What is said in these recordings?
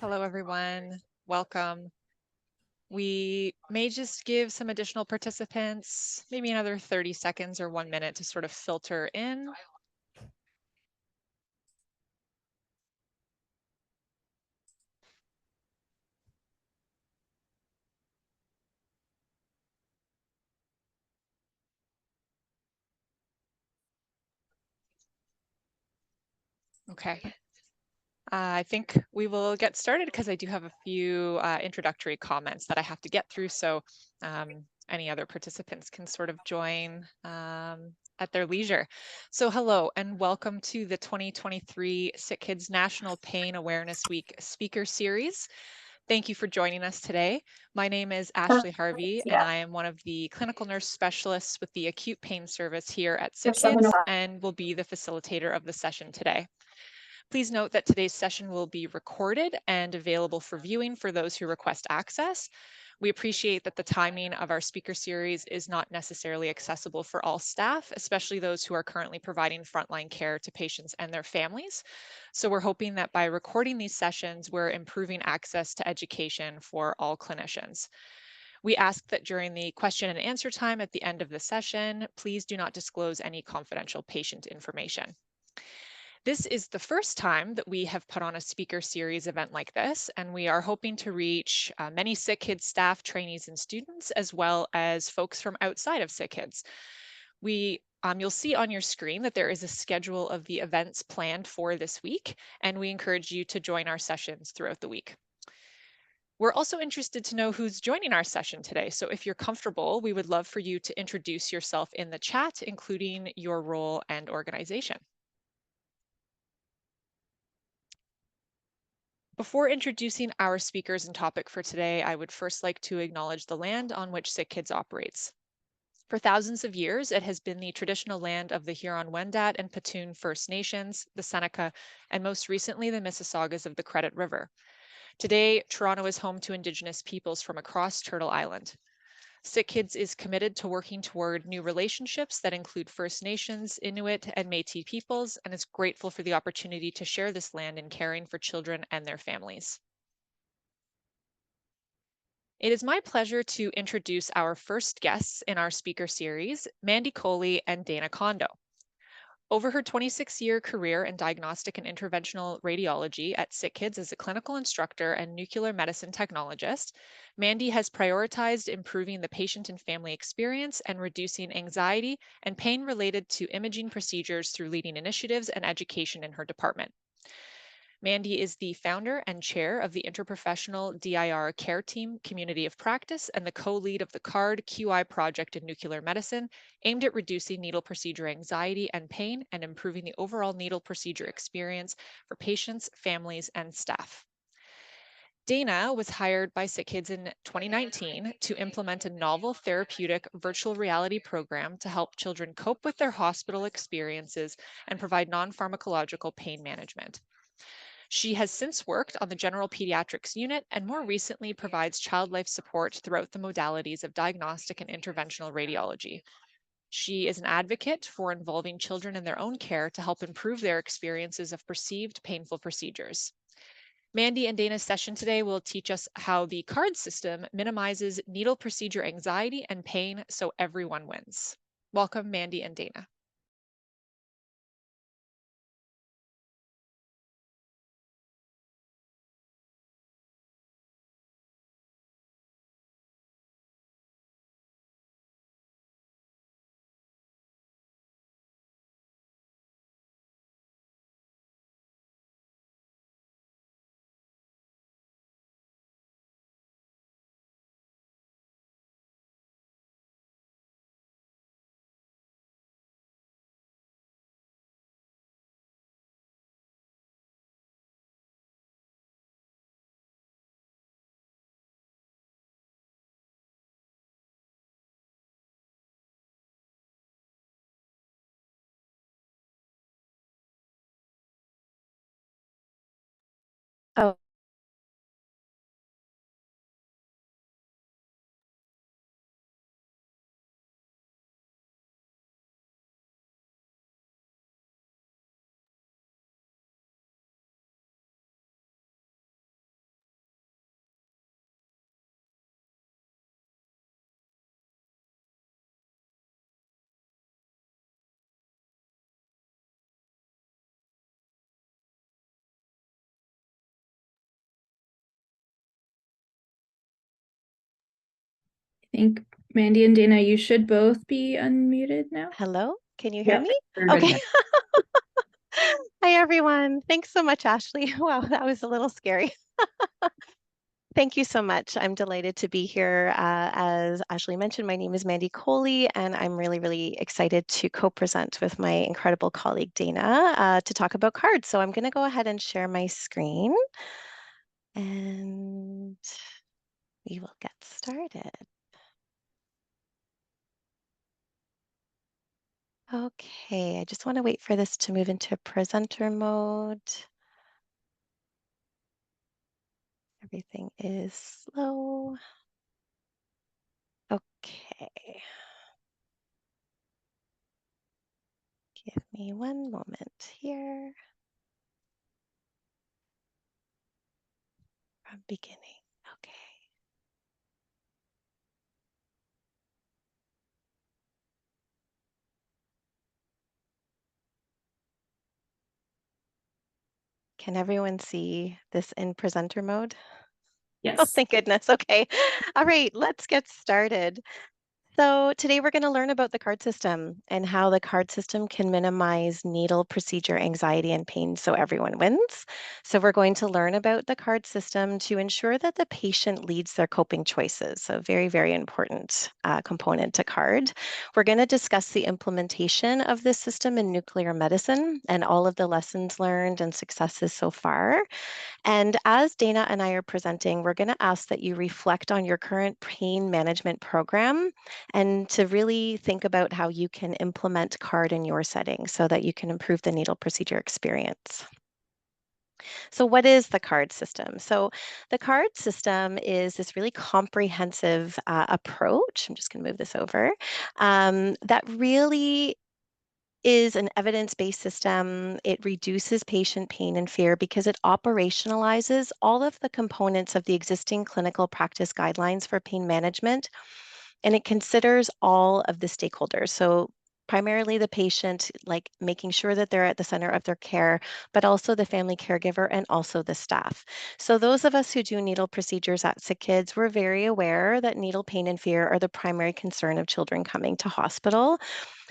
Hello, everyone. Welcome. We may just give some additional participants, maybe another 30 seconds or 1 minute to sort of filter in. Okay. I think we will get started because I do have a few introductory comments that I have to get through. So any other participants can sort of join at their leisure. So hello and welcome to the 2023 Sick Kids National Pain Awareness Week speaker series. Thank you for joining us today. My name is Ashley Harvey, and I am one of the clinical nurse specialists with the acute pain service here at Sick Kids and will be the facilitator of the session today. Please note that today's session will be recorded and available for viewing for those who request access. We appreciate that the timing of our speaker series is not necessarily accessible for all staff, especially those who are currently providing frontline care to patients and their families. So we're hoping that by recording these sessions, we're improving access to education for all clinicians. We ask that during the question and answer time at the end of the session, please do not disclose any confidential patient information. This is the first time that we have put on a speaker series event like this, and we are hoping to reach many Sick Kids staff, trainees, and students, as well as folks from outside of Sick Kids. You'll see on your screen that there is a schedule of the events planned for this week, and we encourage you to join our sessions throughout the week. We're also interested to know who's joining our session today. So if you're comfortable, we would love for you to introduce yourself in the chat, including your role and organization. Before introducing our speakers and topic for today, I would first like to acknowledge the land on which Sick Kids operates. For thousands of years, it has been the traditional land of the Huron-Wendat and Petun First Nations, the Seneca, and most recently the Mississaugas of the Credit River. Today, Toronto is home to Indigenous peoples from across Turtle Island. Sick Kids is committed to working toward new relationships that include First Nations, Inuit, and Métis peoples, and is grateful for the opportunity to share this land in caring for children and their families. It is my pleasure to introduce our first guests in our speaker series, Mandy Coley and Dana Kondo. Over her 26-year career in diagnostic and interventional radiology at Sick Kids as a clinical instructor and nuclear medicine technologist, Mandy has prioritized improving the patient and family experience and reducing anxiety and pain related to imaging procedures through leading initiatives and education in her department. Mandy is the founder and chair of the Interprofessional DIR Care Team Community of Practice and the co-lead of the CARD QI project in nuclear medicine, aimed at reducing needle procedure anxiety and pain and improving the overall needle procedure experience for patients, families, and staff. Dana was hired by Sick Kids in 2019 to implement a novel therapeutic virtual reality program to help children cope with their hospital experiences and provide non-pharmacological pain management. She has since worked on the general pediatrics unit and more recently provides child life support throughout the modalities of diagnostic and interventional radiology. She is an advocate for involving children in their own care to help improve their experiences of perceived painful procedures. Mandy and Dana's session today will teach us how the CARD system minimizes needle procedure anxiety and pain so everyone wins. Welcome, Mandy and Dana. think Mandy and Dana, you should both be unmuted now. Hello, can you hear me? We're good Okay. now. Hi, everyone. Thanks so much, Ashley. Wow, that was a little scary. Thank you so much. I'm delighted to be here. As Ashley mentioned, my name is Mandy Coley, and I'm really, really excited to co-present with my incredible colleague, Dana, to talk about cards. So I'm going to go ahead and share my screen, and we will get started. Okay, I just want to wait for this to move into presenter mode. Everything is slow. Okay, give me one moment here from beginning. Okay. Can everyone see this in presenter mode? Oh, Yes. thank goodness. Okay. All right, let's get started. So today we're going to learn about the card system and how the card system can minimize needle procedure anxiety and pain so everyone wins. So we're going to learn about the card system to ensure that the patient leads their coping choices. So very, very important component to card. We're going to discuss the implementation of this system in nuclear medicine and all of the lessons learned and successes so far. And as Dana and I are presenting, we're going to ask that you reflect on your current pain management program and to really think about how you can implement CARD in your setting so that you can improve the needle procedure experience. So, what is the CARD system? So, the CARD system is this really comprehensive approach. I'm just going to move this over that really is an evidence-based system. It reduces patient pain and fear because it operationalizes all of the components of the existing clinical practice guidelines for pain management, and it considers all of the stakeholders. So primarily the patient, like making sure that they're at the center of their care, but also the family caregiver and also the staff. So those of us who do needle procedures at Sick Kids, we're very aware that needle pain and fear are the primary concern of children coming to hospital.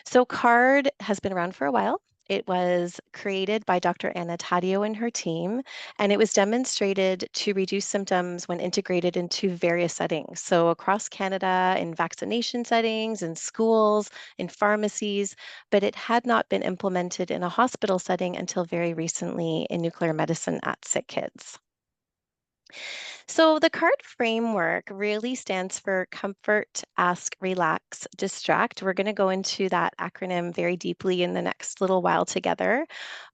So CARD has been around for a while. It was created by Dr. Anna Taddeo and her team, and it was demonstrated to reduce symptoms when integrated into various settings. So across Canada, in vaccination settings, in schools, in pharmacies, but it had not been implemented in a hospital setting until very recently in nuclear medicine at Sick Kids. So the CARD framework really stands for Comfort, Ask, Relax, Distract. We're going to go into that acronym very deeply in the next little while together.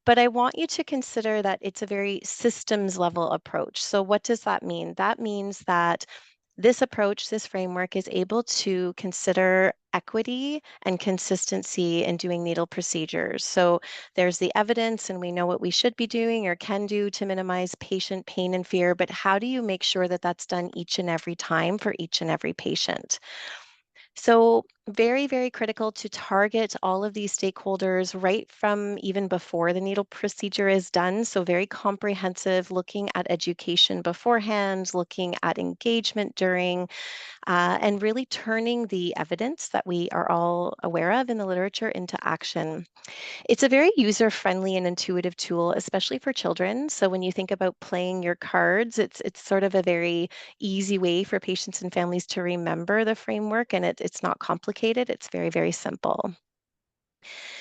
But I want you to consider that it's a very systems level approach. So what does that mean? That means that this approach, this framework is able to consider equity and consistency in doing needle procedures. So there's the evidence, and we know what we should be doing or can do to minimize patient pain and fear, but how do you make sure that that's done each and every time for each and every patient? So, very, very critical to target all of these stakeholders right from even before the needle procedure is done. So, very comprehensive, looking at education beforehand, looking at engagement during, and really turning the evidence that we are all aware of in the literature into action. It's a very user-friendly and intuitive tool, especially for children. So when you think about playing your cards, it's sort of a very easy way for patients and families to remember the framework, and it's not complicated. It's very, very simple.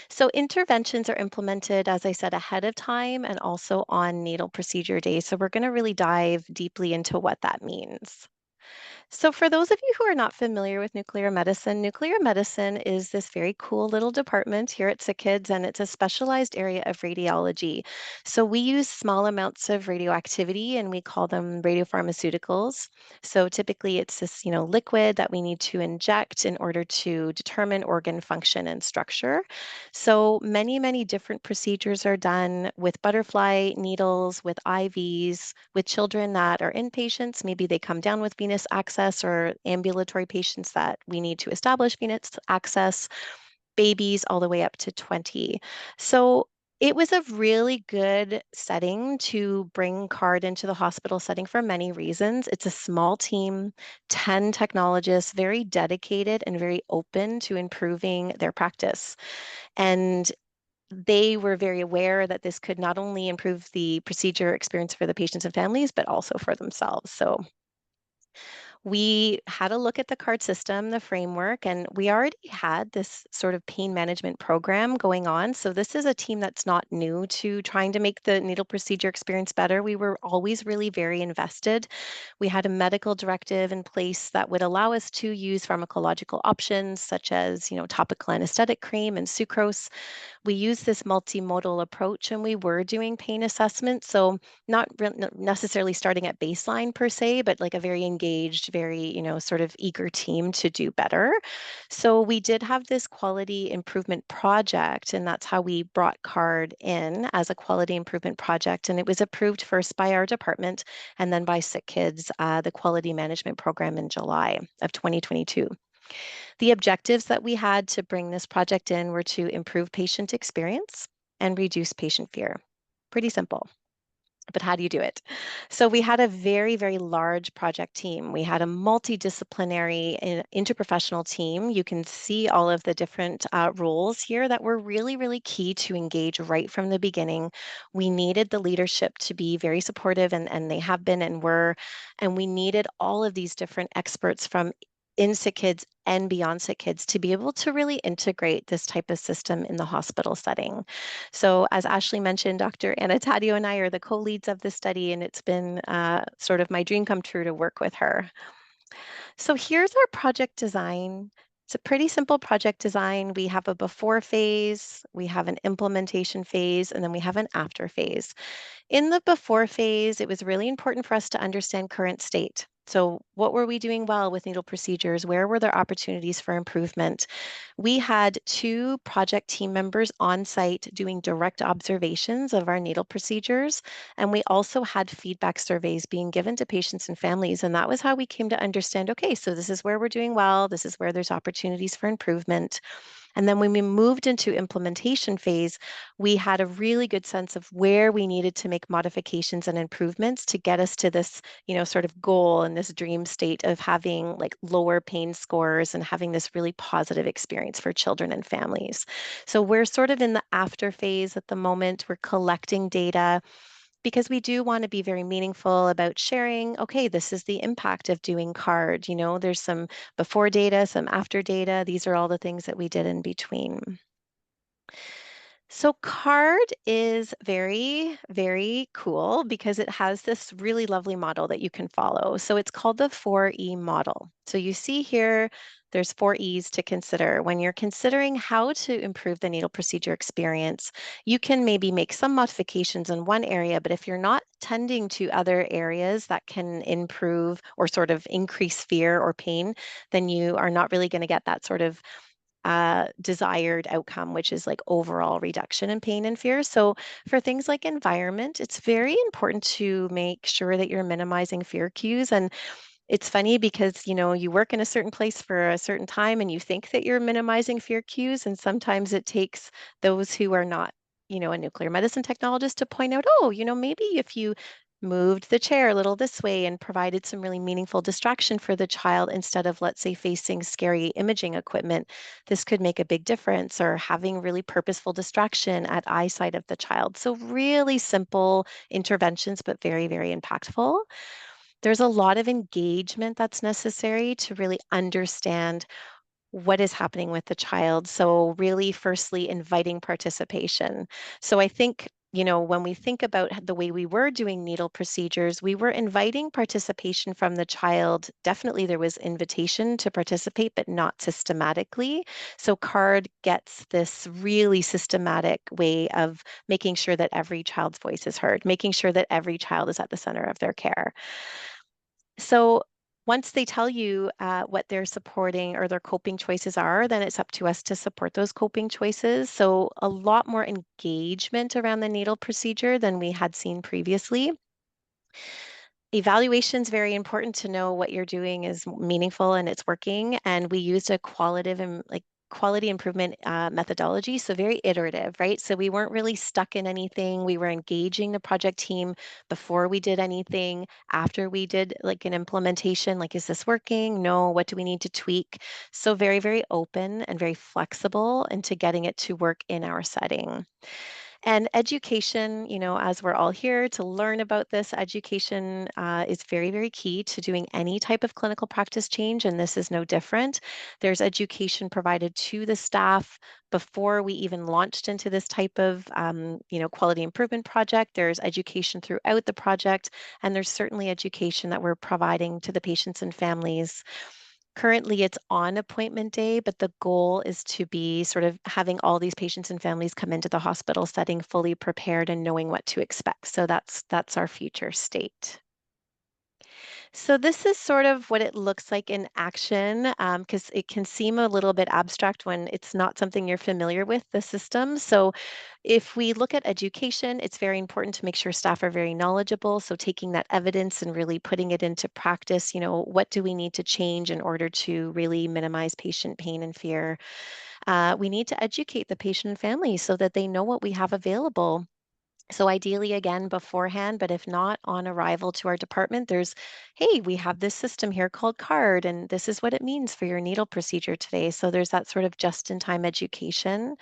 So interventions are implemented, as I said, ahead of time and also on needle procedure days. So we're going to really dive deeply into what that means. So, for those of you who are not familiar with nuclear medicine is this very cool little department here at Sick Kids, and it's a specialized area of radiology. So, we use small amounts of radioactivity and we call them radiopharmaceuticals. So, typically, it's this, liquid that we need to inject in order to determine organ function and structure. So, many, many different procedures are done with butterfly needles, with IVs, with children that are inpatients. Maybe they come down with venous access or ambulatory patients that we need to establish venous access, babies all the way up to 20. So It was a really good setting to bring CARD into the hospital setting for many reasons. It's a small team, 10 technologists, very dedicated and very open to improving their practice. And they were very aware that this could not only improve the procedure experience for the patients and families, but also for themselves. So we had a look at the CARD system, the framework, and we already had this sort of pain management program going on. So this is a team that's not new to trying to make the needle procedure experience better. We were always really very invested. We had a medical directive in place that would allow us to use pharmacological options such as, topical anesthetic cream and sucrose. We use this multimodal approach, and we were doing pain assessments. So not necessarily starting at baseline per se, but like a very engaged, very, sort of eager team to do better. So we did have this quality improvement project, and that's how we brought CARD in as a quality improvement project. And it was approved first by our department and then by Sick Kids, the quality management program in July of 2022. The objectives that we had to bring this project in were to improve patient experience and reduce patient fear. Pretty simple. But how do you do it? So we had a very, very large project team. We had a multidisciplinary interprofessional team. You can see all of the different roles here that were really, really key to engage right from the beginning. We needed the leadership to be very supportive, and they have been and were. And we needed all of these different experts from in Sick Kids and beyond Sick Kids to be able to really integrate this type of system in the hospital setting. So as Ashley mentioned, Dr. Anna Taddeo and I are the co-leads of this study, and it's been sort of my dream come true to work with her. So here's our project design. It's a pretty simple project design. We have a before phase, we have an implementation phase, and then we have an after phase. In the before phase, it was really important for us to understand current state. So what were we doing well with needle procedures? Where were there opportunities for improvement? We had 2 project team members on site doing direct observations of our needle procedures. And we also had feedback surveys being given to patients and families. And that was how we came to understand, okay, so this is where we're doing well. This is where there's opportunities for improvement. And then when we moved into implementation phase, we had a really good sense of where we needed to make modifications and improvements to get us to this, sort of goal and this dream state of having like lower pain scores and having this really positive experience for children and families. So we're sort of in the after phase at the moment. We're collecting data because we do want to be very meaningful about sharing, okay, this is the impact of doing CARD. There's some before data, some after data. These are all the things that we did in between. So CARD is very, very cool because it has this really lovely model that you can follow. So it's called the 4E model. So you see here, there's 4 E's to consider. When you're considering how to improve the needle procedure experience, you can maybe make some modifications in one area, but if you're not tending to other areas that can improve or sort of increase fear or pain, then you are not really going to get that sort of desired outcome, which is like overall reduction in pain and fear. So for things like environment, it's very important to make sure that you're minimizing fear cues. And it's funny because, you work in a certain place for a certain time and you think that you're minimizing fear cues. And sometimes it takes those who are not, a nuclear medicine technologist to point out, oh, maybe if you moved the chair a little this way and provided some really meaningful distraction for the child instead of, let's say, facing scary imaging equipment, this could make a big difference, or having really purposeful distraction at eyesight of the child. So really simple interventions, but very, very impactful. There's a lot of engagement that's necessary to really understand what is happening with the child. So really, firstly, inviting participation. So I think, when we think about the way we were doing needle procedures, we were inviting participation from the child. Definitely there was invitation to participate, but not systematically. So CARD gets this really systematic way of making sure that every child's voice is heard, making sure that every child is at the center of their care. So once they tell you what they're supporting or their coping choices are, then it's up to us to support those coping choices. So a lot more engagement around the needle procedure than we had seen previously. Evaluation is very important to know what you're doing is meaningful and it's working. And we used a qualitative and quality improvement methodology, so very iterative, right? So we weren't really stuck in anything. We were engaging the project team before we did anything, after we did like an implementation, like, is this working? No, what do we need to tweak? So very, very open and very flexible into getting it to work in our setting. And education, as we're all here to learn about this, education is very, very key to doing any type of clinical practice change, and this is no different. There's education provided to the staff before we even launched into this type of, quality improvement project. There's education throughout the project, and there's certainly education that we're providing to the patients and families. Currently, it's on appointment day, but the goal is to be sort of having all these patients and families come into the hospital setting fully prepared and knowing what to expect. So that's our future state. So this is sort of what it looks like in action, because it can seem a little bit abstract when it's not something you're familiar with, the system. So if we look at education, it's very important to make sure staff are very knowledgeable. So taking that evidence and really putting it into practice, what do we need to change in order to really minimize patient pain and fear? We need to educate the patient and family so that they know what we have available. So ideally, again, beforehand, but if not on arrival to our department, hey, we have this system here called CARD, and this is what it means for your needle procedure today. So there's that sort of just-in-time education.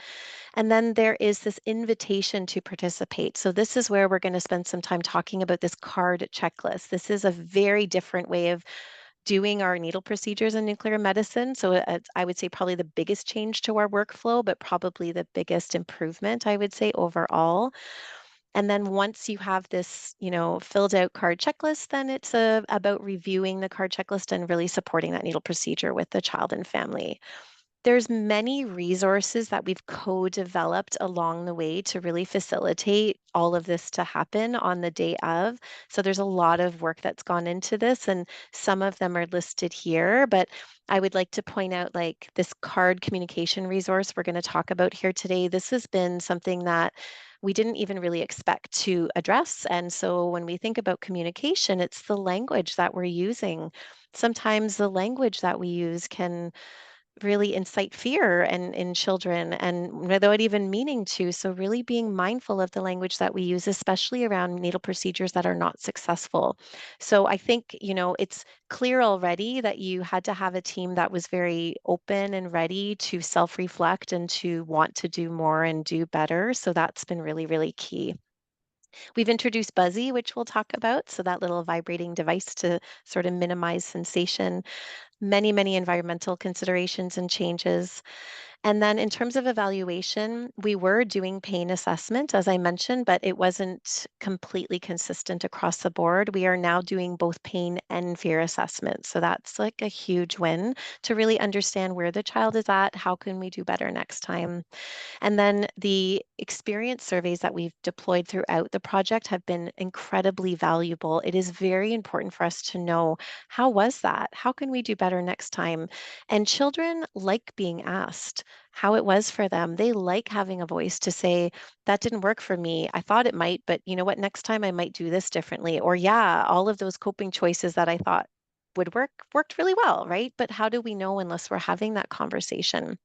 And then there is this invitation to participate. So this is where we're going to spend some time talking about this CARD checklist. This is a very different way of doing our needle procedures in nuclear medicine. So I would say probably the biggest change to our workflow, but probably the biggest improvement, I would say, overall. And then once you have this, filled out card checklist, then it's about reviewing the card checklist and really supporting that needle procedure with the child and family. There's many resources that we've co-developed along the way to really facilitate all of this to happen on the day of. So there's a lot of work that's gone into this, and some of them are listed here. But I would like to point out, like, this card communication resource we're going to talk about here today. This has been something that we didn't even really expect to address. And so when we think about communication, it's the language that we're using. Sometimes the language that we use can really incite fear and in children and without even meaning to. So really being mindful of the language that we use, especially around needle procedures that are not successful. So I think, it's clear already that you had to have a team that was very open and ready to self-reflect and to want to do more and do better. So that's been really, really key. We've introduced Buzzy, which we'll talk about. So that little vibrating device to sort of minimize sensation, many, many environmental considerations and changes. And then in terms of evaluation, we were doing pain assessment, as I mentioned, but it wasn't completely consistent across the board. We are now doing both pain and fear assessment. So that's like a huge win to really understand where the child is at. How can we do better next time? And then the experience surveys that we've deployed throughout the project have been incredibly valuable. It is very important for us to know, how was that? How can we do better next time? And children like being asked how it was for them. They like having a voice to say, that didn't work for me. I thought it might, but you know what? Next time I might do this differently. Or, yeah, all of those coping choices that I thought would worked really well, right? But how do we know unless we're having that conversation?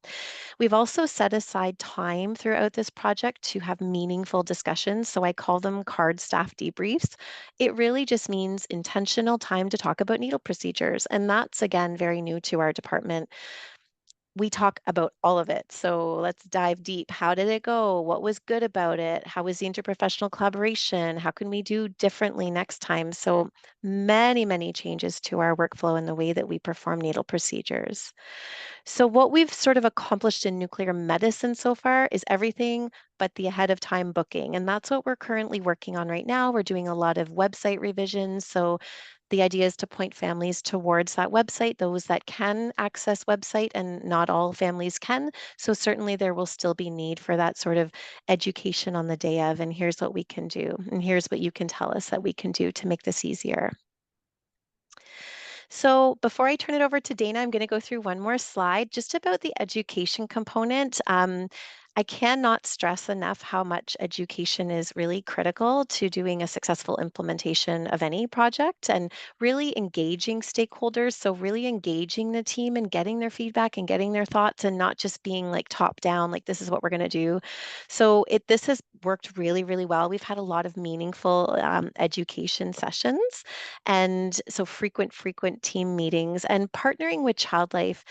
We've also set aside time throughout this project to have meaningful discussions. So I call them card staff debriefs. It really just means intentional time to talk about needle procedures. And that's, again, very new to our department. We talk about all of it. So let's dive deep. How did it go? What was good about it? How was the interprofessional collaboration? How can we do differently next time? So many, many changes to our workflow and the way that we perform needle procedures. So, what we've sort of accomplished in nuclear medicine so far is everything but the ahead of time booking. And that's what we're currently working on right now. We're doing a lot of website revisions. So, the idea is to point families towards that website, those that can access website, and not all families can. So, certainly there will still be need for that sort of education on the day of. And here's what we can do. And here's what you can tell us that we can do to make this easier. So before I turn it over to Dana, I'm going to go through one more slide just about the education component. I cannot stress enough how much education is really critical to doing a successful implementation of any project and really engaging stakeholders. So, really engaging the team and getting their feedback and getting their thoughts and not just being like top down, like this is what we're going to do. So, this has worked really, really well. We've had a lot of meaningful education sessions and so frequent team meetings and partnering with ChildLife.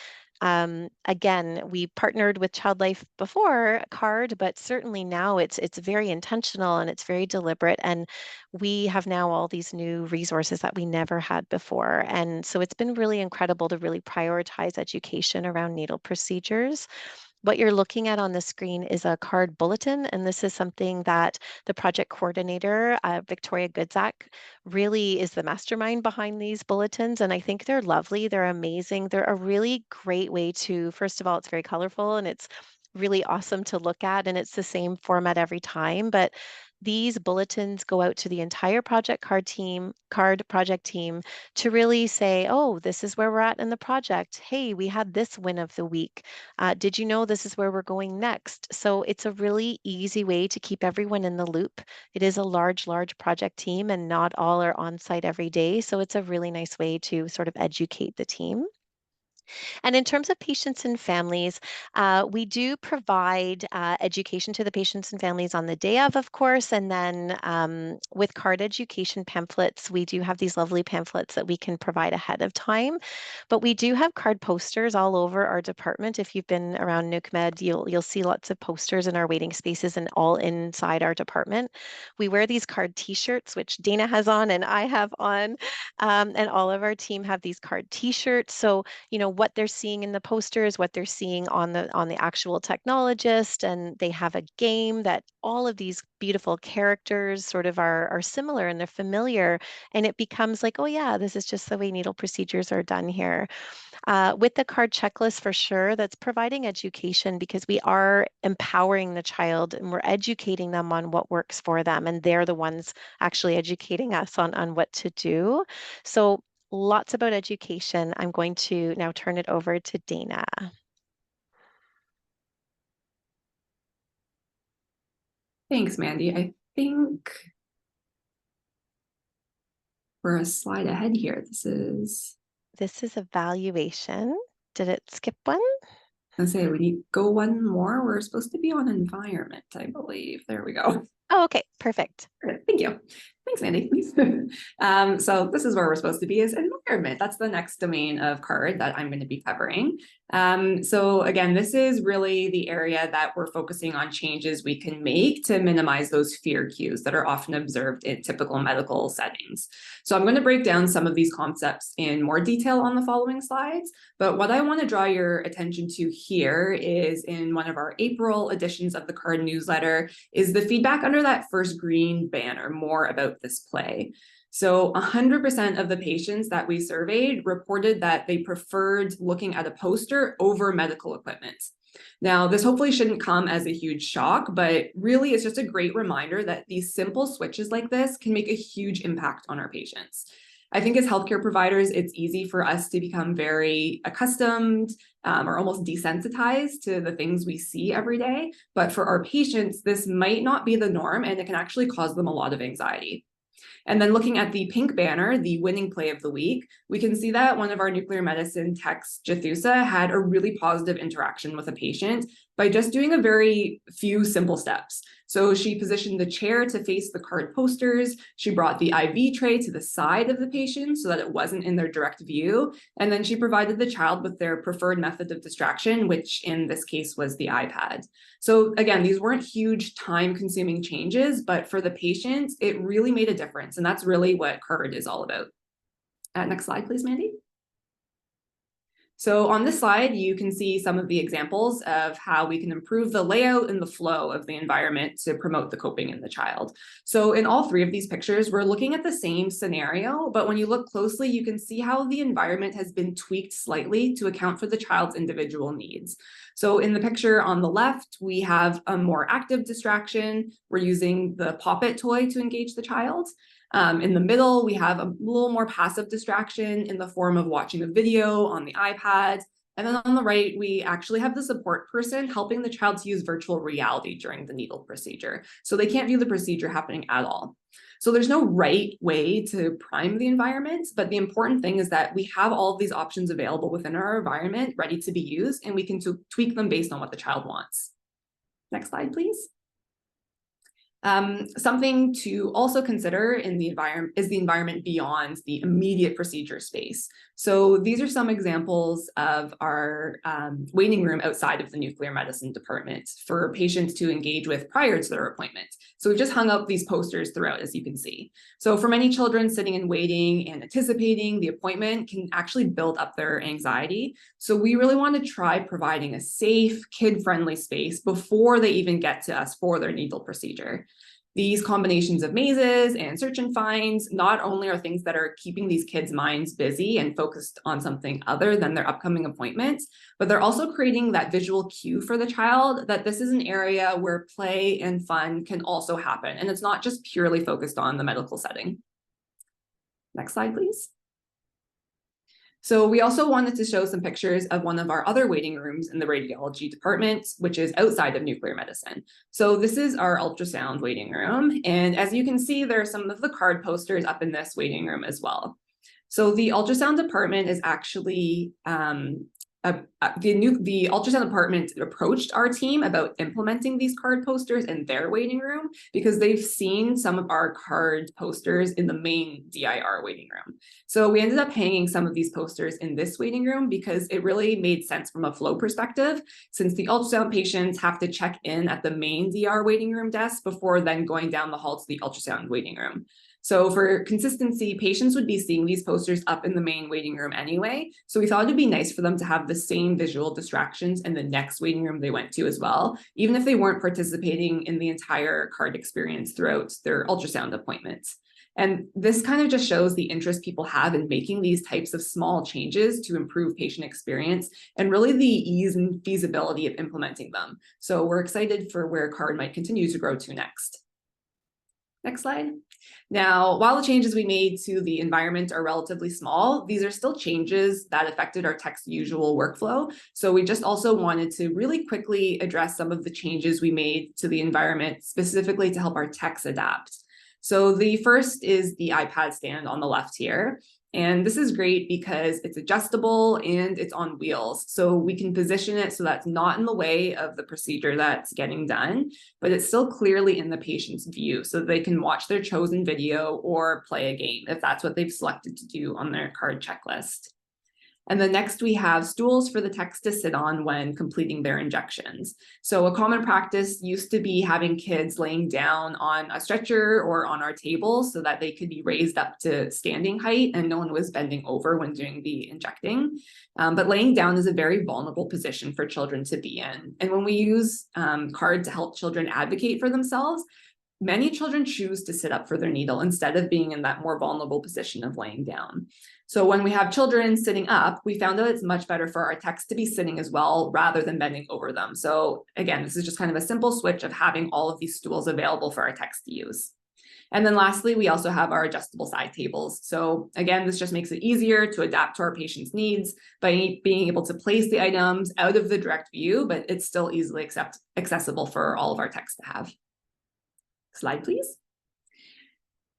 Again, we partnered with ChildLife before CARD, but certainly now it's very intentional and it's very deliberate. And we have now all these new resources that we never had before. And so it's been really incredible to really prioritize education around needle procedures. What you're looking at on the screen is a CARD bulletin, and this is something that the project coordinator, Victoria Goodzak, really is the mastermind behind these bulletins. And I think they're lovely, they're amazing. They're a really great way to, first of all, it's very colorful and it's really awesome to look at, and it's the same format every time. But these bulletins go out to the entire CARD project team to really say, oh, this is where we're at in the project. Hey, we had this win of the week. Did you know this is where we're going next? So it's a really easy way to keep everyone in the loop. It is a large project team and not all are on site every day. So it's a really nice way to sort of educate the team. And in terms of patients and families, we do provide education to the patients and families on the day of course. And then with CARD education pamphlets, we do have these lovely pamphlets that we can provide ahead of time. But we do have CARD posters all over our department. If you've been around NUCMED, you'll see lots of posters in our waiting spaces and all inside our department. We wear these CARD t-shirts, which Dana has on and I have on, and all of our team have these CARD t-shirts. So what they're seeing in the posters, what they're seeing on the actual technologist, and they have a game that all of these beautiful characters sort of are similar and they're familiar, and it becomes like, oh yeah, this is just the way needle procedures are done here. With the CARD checklist, for sure, that's providing education because we are empowering the child and we're educating them on what works for them, and they're the ones actually educating us on what to do. So lots about education. I'm going to now turn it over to Dana. Thanks, Mandy. I think we're a slide ahead here. This is evaluation. Did it skip one? I say we need go one more. We're supposed to be on environment, I believe. There we go. Oh, okay, perfect. Great. Thank you. Thanks, Mandy. So this is where we're supposed to be, is environment. That's the next domain of CARD that I'm going to be covering. So again, this is really the area that we're focusing on changes we can make to minimize those fear cues that are often observed in typical medical settings. So I'm going to break down some of these concepts in more detail on the following slides. But what I want to draw your attention to here is in one of our April editions of the CARD newsletter is the feedback under that first green banner, more about this play. So 100% of the patients that we surveyed reported that they preferred looking at a poster over medical equipment. Now, this hopefully shouldn't come as a huge shock, but really it's just a great reminder that these simple switches like this can make a huge impact on our patients. I think as healthcare providers, it's easy for us to become very accustomed or almost desensitized to the things we see every day. But for our patients, this might not be the norm, and it can actually cause them a lot of anxiety. And then looking at the pink banner, the winning play of the week, we can see that one of our nuclear medicine techs, Jathusa, had a really positive interaction with a patient by just doing a very few simple steps. So she positioned the chair to face the CARD posters. She brought the IV tray to the side of the patient so that it wasn't in their direct view. And then she provided the child with their preferred method of distraction, which in this case was the iPad. So again, these weren't huge time-consuming changes, but for the patient, it really made a difference. And that's really what CARD is all about. Next slide, please, Mandy. So on this slide, you can see some of the examples of how we can improve the layout and the flow of the environment to promote the coping in the child. So in all three of these pictures, we're looking at the same scenario, but when you look closely, you can see how the environment has been tweaked slightly to account for the child's individual needs. So in the picture on the left, we have a more active distraction. We're using the Pop-It toy to engage the child. In the middle, we have a little more passive distraction in the form of watching a video on the iPad. And then on the right, we actually have the support person helping the child to use virtual reality during the needle procedure. So they can't view the procedure happening at all. So there's no right way to prime the environment, but the important thing is that we have all of these options available within our environment ready to be used, and we can tweak them based on what the child wants. Next slide, please. Something to also consider in the environment is the environment beyond the immediate procedure space. So these are some examples of our waiting room outside of the nuclear medicine department for patients to engage with prior to their appointment. So we've just hung up these posters throughout, as you can see. So for many children, sitting and waiting and anticipating the appointment can actually build up their anxiety. So we really want to try providing a safe, kid-friendly space before they even get to us for their needle procedure. These combinations of mazes and search and finds not only are things that are keeping these kids' minds busy and focused on something other than their upcoming appointments, but they're also creating that visual cue for the child that this is an area where play and fun can also happen. And it's not just purely focused on the medical setting. Next slide, please. So we also wanted to show some pictures of one of our other waiting rooms in the radiology department, which is outside of nuclear medicine. So this is our ultrasound waiting room. And as you can see, there are some of the card posters up in this waiting room as well. So the ultrasound department is actually, the ultrasound department approached our team about implementing these card posters in their waiting room because they've seen some of our card posters in the main DIR waiting room. So we ended up hanging some of these posters in this waiting room because it really made sense from a flow perspective, since the ultrasound patients have to check in at the main DR waiting room desk before then going down the hall to the ultrasound waiting room. So for consistency, patients would be seeing these posters up in the main waiting room anyway. So we thought it'd be nice for them to have the same visual distractions in the next waiting room they went to as well, even if they weren't participating in the entire card experience throughout their ultrasound appointments. And this kind of just shows the interest people have in making these types of small changes to improve patient experience and really the ease and feasibility of implementing them. So we're excited for where card might continue to grow to next. Next slide. Now, while the changes we made to the environment are relatively small, these are still changes that affected our tech's usual workflow. So we just also wanted to really quickly address some of the changes we made to the environment specifically to help our techs adapt. So the first is the iPad stand on the left here. And this is great because it's adjustable and it's on wheels. So we can position it so that's not in the way of the procedure that's getting done, but it's still clearly in the patient's view so they can watch their chosen video or play a game if that's what they've selected to do on their card checklist. And then next we have stools for the techs to sit on when completing their injections. So a common practice used to be having kids laying down on a stretcher or on our table so that they could be raised up to standing height and no one was bending over when doing the injecting. But laying down is a very vulnerable position for children to be in. And when we use card to help children advocate for themselves, many children choose to sit up for their needle instead of being in that more vulnerable position of laying down. So when we have children sitting up, we found out it's much better for our techs to be sitting as well rather than bending over them. So again, this is just kind of a simple switch of having all of these stools available for our techs to use. And then lastly, we also have our adjustable side tables. So again, this just makes it easier to adapt to our patients' needs by being able to place the items out of the direct view, but it's still easily accessible for all of our techs to have. Slide, please.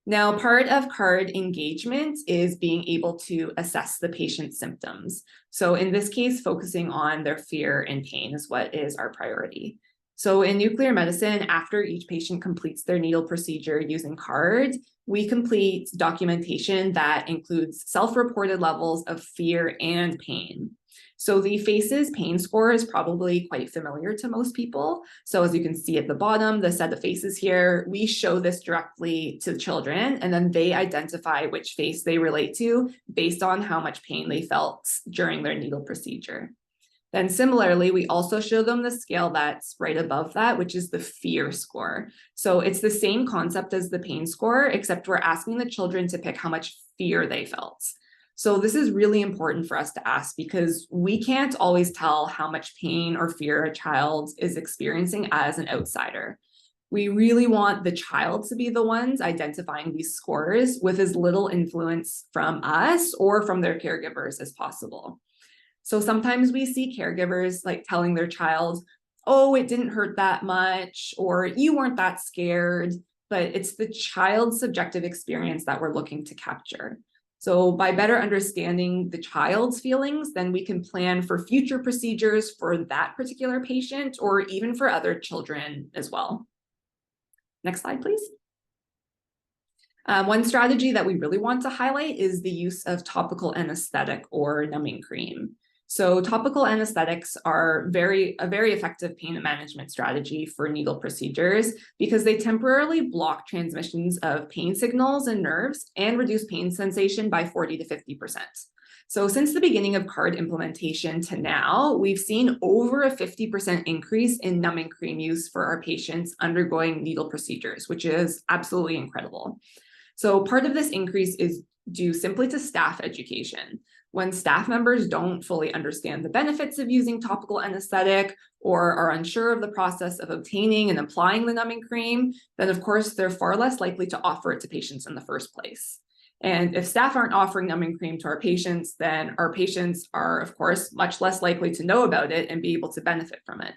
Now, part of card engagement is being able to assess the patient's symptoms. So in this case, focusing on their fear and pain is what is our priority. So in nuclear medicine, after each patient completes their needle procedure using card, we complete documentation that includes self-reported levels of fear and pain. So the FACES pain score is probably quite familiar to most people. So as you can see at the bottom, the set of faces here, we show this directly to children and then they identify which face they relate to based on how much pain they felt during their needle procedure. Then similarly, we also show them the scale that's right above that, which is the fear score. So it's the same concept as the pain score, except we're asking the children to pick how much fear they felt. So this is really important for us to ask because we can't always tell how much pain or fear a child is experiencing as an outsider. We really want the child to be the ones identifying these scores with as little influence from us or from their caregivers as possible. So sometimes we see caregivers like telling their child, oh, it didn't hurt that much, or you weren't that scared, but it's the child's subjective experience that we're looking to capture. So by better understanding the child's feelings, then we can plan for future procedures for that particular patient or even for other children as well. Next slide, please. One strategy that we really want to highlight is the use of topical anesthetic or numbing cream. So topical anesthetics are a very effective pain management strategy for needle procedures because they temporarily block transmissions of pain signals and nerves and reduce pain sensation by 40 to 50%. So since the beginning of CARD implementation to now, we've seen over a 50% increase in numbing cream use for our patients undergoing needle procedures, which is absolutely incredible. So part of this increase is due simply to staff education. When staff members don't fully understand the benefits of using topical anesthetic or are unsure of the process of obtaining and applying the numbing cream, then of course they're far less likely to offer it to patients in the first place. And if staff aren't offering numbing cream to our patients, then our patients are of course much less likely to know about it and be able to benefit from it.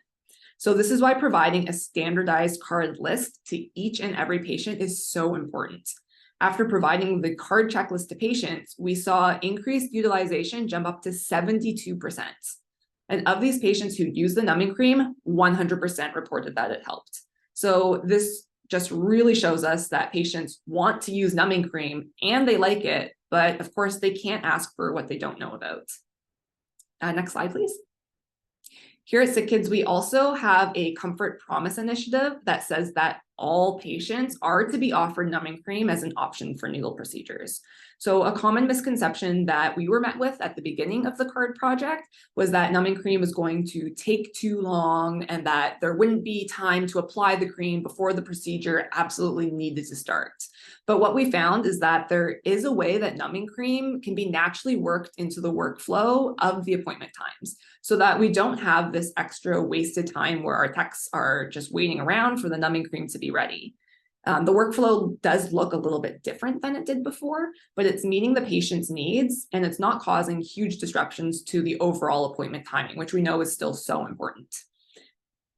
So this is why providing a standardized CARD list to each and every patient is so important. After providing the CARD checklist to patients, we saw increased utilization jump up to 72%. And of these patients who used the numbing cream, 100% reported that it helped. So this just really shows us that patients want to use numbing cream and they like it, but of course they can't ask for what they don't know about. Next slide, please. Here at Sick Kids, we also have a Comfort Promise initiative that says that all patients are to be offered numbing cream as an option for needle procedures. So a common misconception that we were met with at the beginning of the CARD project was that numbing cream was going to take too long and that there wouldn't be time to apply the cream before the procedure absolutely needed to start. But what we found is that there is a way that numbing cream can be naturally worked into the workflow of the appointment times so that we don't have this extra wasted time where our techs are just waiting around for the numbing cream to be ready. The workflow does look a little bit different than it did before, but it's meeting the patient's needs and it's not causing huge disruptions to the overall appointment timing, which we know is still so important.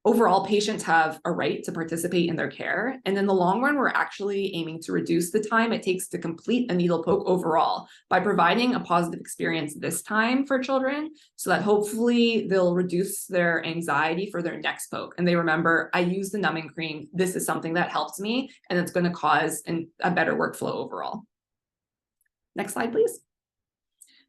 Overall, patients have a right to participate in their care, and in the long run, we're actually aiming to reduce the time it takes to complete a needle poke overall by providing a positive experience this time for children so that hopefully they'll reduce their anxiety for their next poke. And they remember, I use the numbing cream, this is something that helps me, and it's going to cause a better workflow overall. Next slide, please.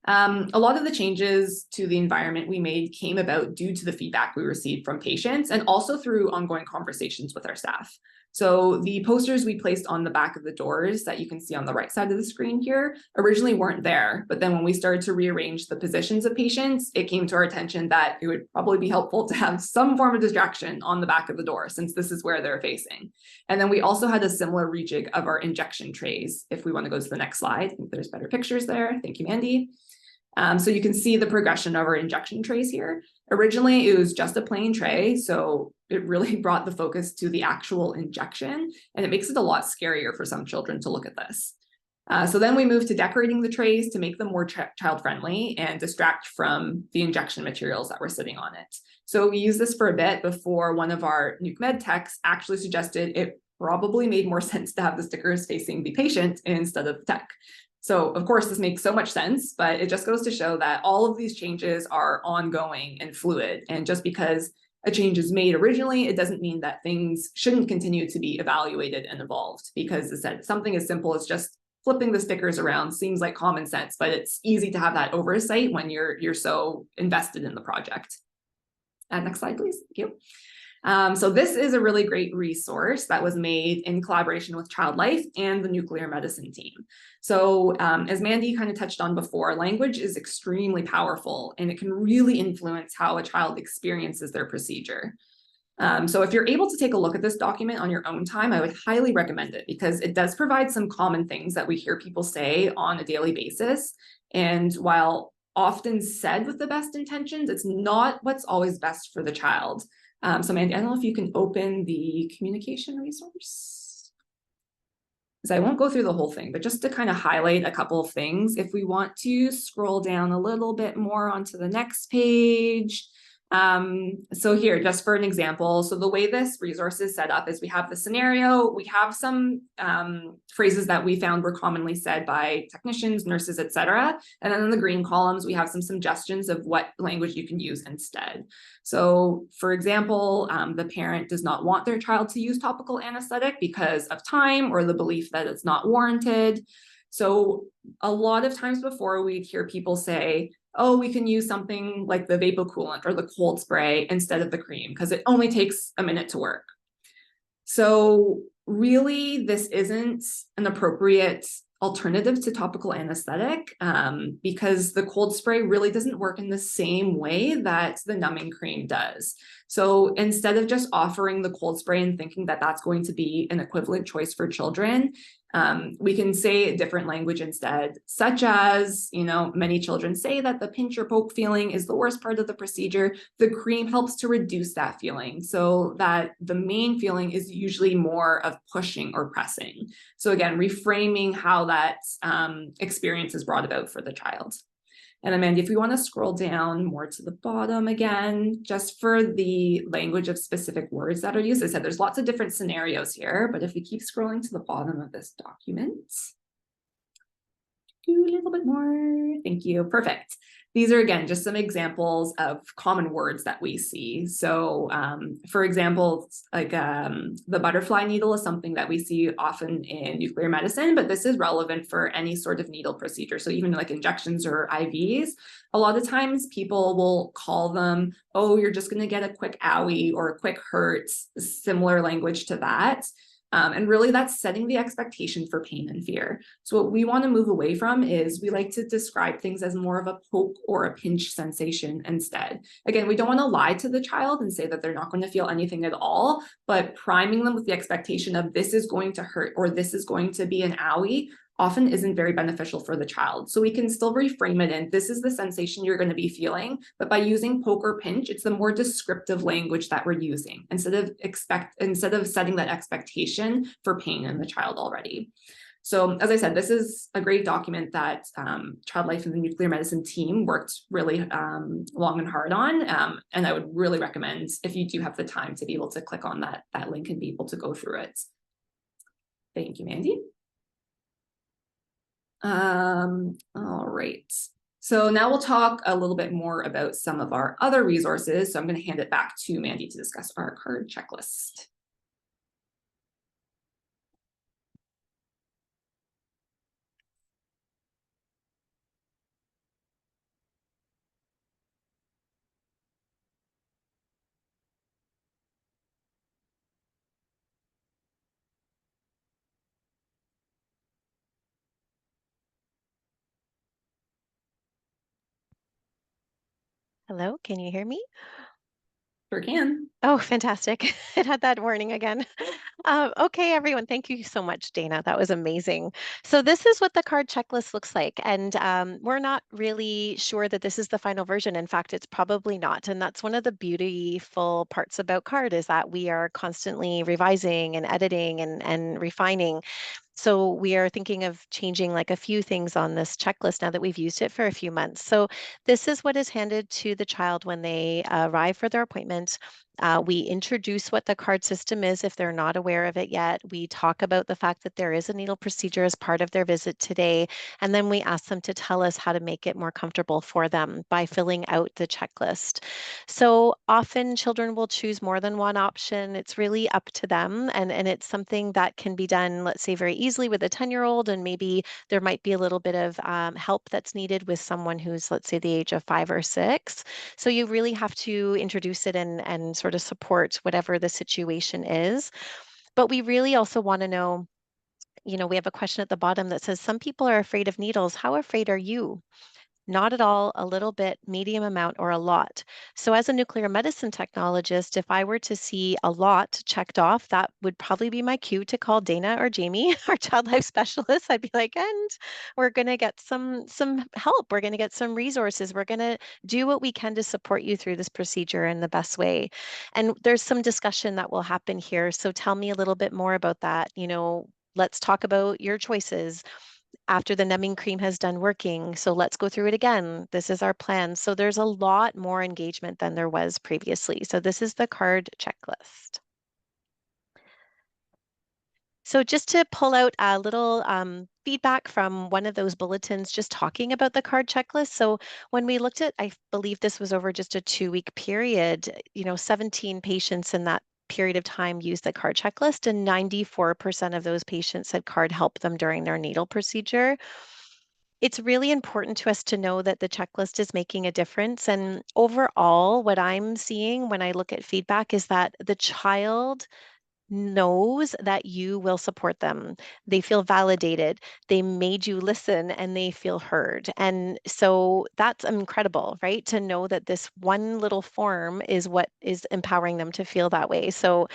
A lot of the changes to the environment we made came about due to the feedback we received from patients and also through ongoing conversations with our staff. So the posters we placed on the back of the doors that you can see on the right side of the screen here originally weren't there. But then when we started to rearrange the positions of patients, it came to our attention that it would probably be helpful to have some form of distraction on the back of the door since this is where they're facing. And then we also had a similar rejig of our injection trays. If we want to go to the next slide, I think there's better pictures there. Thank you, Mandy. So you can see the progression of our injection trays here. Originally, it was just a plain tray, so it really brought the focus to the actual injection, and it makes it a lot scarier for some children to look at this. So then we moved to decorating the trays to make them more child-friendly and distract from the injection materials that were sitting on it. So we used this for a bit before one of our nuke med techs actually suggested it probably made more sense to have the stickers facing the patient instead of the tech. So of course, this makes so much sense, but it just goes to show that all of these changes are ongoing and fluid. And just because a change is made originally, it doesn't mean that things shouldn't continue to be evaluated and evolved, because as I said, something as simple as just flipping the stickers around seems like common sense, but it's easy to have that oversight when you're so invested in the project. Next slide, please. Thank you. So this is a really great resource that was made in collaboration with Child Life and the nuclear medicine team. So as Mandy kind of touched on before, language is extremely powerful and it can really influence how a child experiences their procedure. So if you're able to take a look at this document on your own time, I would highly recommend it because it does provide some common things that we hear people say on a daily basis. And while often said with the best intentions, it's not what's always best for the child. So Mandy, I don't know if you can open the communication resource. So I won't go through the whole thing, but just to kind of highlight a couple of things, if we want to scroll down a little bit more onto the next page. So here, just for an example, so the way this resource is set up is we have the scenario, we have some phrases that we found were commonly said by technicians, nurses, etc. And then in the green columns, we have some suggestions of what language you can use instead. So for example, the parent does not want their child to use topical anesthetic because of time or the belief that it's not warranted. So a lot of times before, we'd hear people say, oh, we can use something like the vapocoolant or the cold spray instead of the cream because it only takes a minute to work. So really, this isn't an appropriate alternative to topical anesthetic because the cold spray really doesn't work in the same way that the numbing cream does. So instead of just offering the cold spray and thinking that that's going to be an equivalent choice for children, we can say a different language instead, such as, many children say that the pinch or poke feeling is the worst part of the procedure. The cream helps to reduce that feeling so that the main feeling is usually more of pushing or pressing. So again, reframing how that experience is brought about for the child. And Amanda, if we want to scroll down more to the bottom again, just for the language of specific words that are used, I said there's lots of different scenarios here, but if we keep scrolling to the bottom of this document, do a little bit more. Thank you. Perfect. These are, again, just some examples of common words that we see. So, for example, like the butterfly needle is something that we see often in nuclear medicine, but this is relevant for any sort of needle procedure. So even like injections or IVs, a lot of times people will call them, oh, you're just going to get a quick owie or a quick hurt, similar language to that. And really that's setting the expectation for pain and fear. So what we want to move away from is we like to describe things as more of a poke or a pinch sensation instead. Again, we don't want to lie to the child and say that they're not going to feel anything at all, but priming them with the expectation of this is going to hurt or this is going to be an owie often isn't very beneficial for the child. So we can still reframe it in, this is the sensation you're going to be feeling, but by using poke or pinch, it's the more descriptive language that we're using instead of setting that expectation for pain in the child already. So as I said, this is a great document that Child Life and the Nuclear Medicine team worked really long and hard on. And I would really recommend, if you do have the time, to be able to click on that link and be able to go through it. Thank you, Mandy. All right. So now we'll talk a little bit more about some of our other resources. So I'm going to hand it back to Mandy to discuss our card checklist. Hello, can you hear me? Sure can. Oh, fantastic. It had that warning again. Okay, everyone, thank you so much, Dana. That was amazing. So this is what the card checklist looks like. And we're not really sure that this is the final version. In fact, it's probably not. And that's one of the beautiful parts about card is that we are constantly revising and editing and refining. So we are thinking of changing like a few things on this checklist now that we've used it for a few months. So this is what is handed to the child when they arrive for their appointment. We introduce what the card system is if they're not aware of it yet. We talk about the fact that there is a needle procedure as part of their visit today. And then we ask them to tell us how to make it more comfortable for them by filling out the checklist. So often children will choose more than one option. It's really up to them. And it's something that can be done, let's say, very easily with a 10-year-old, and maybe there might be a little bit of help that's needed with someone who's, let's say, the age of 5 or 6. So you really have to introduce it and sort of support whatever the situation is. But we really also want to know, we have a question at the bottom that says, some people are afraid of needles. How afraid are you? Not at all, a little bit, medium amount, or a lot. So as a nuclear medicine technologist, if I were to see a lot checked off, that would probably be my cue to call Dana or Jamie, our child life specialists. I'd be like, and we're going to get some help. We're going to get some resources. We're going to do what we can to support you through this procedure in the best way. And there's some discussion that will happen here. So tell me a little bit more about that. let's talk about your choices after the numbing cream has done working. So let's go through it again. This is our plan. So there's a lot more engagement than there was previously. So this is the card checklist. So just to pull out a little feedback from one of those bulletins, just talking about the card checklist. So when we looked at, I believe this was over just a 2-week period, 17 patients in that period of time used the card checklist, and 94% of those patients said card helped them during their needle procedure. It's really important to us to know that the checklist is making a difference. And overall, what I'm seeing when I look at feedback is that the child knows that you will support them. They feel validated. They made you listen and they feel heard. And so that's incredible, right? To know that this one little form is what is empowering them to feel that way. So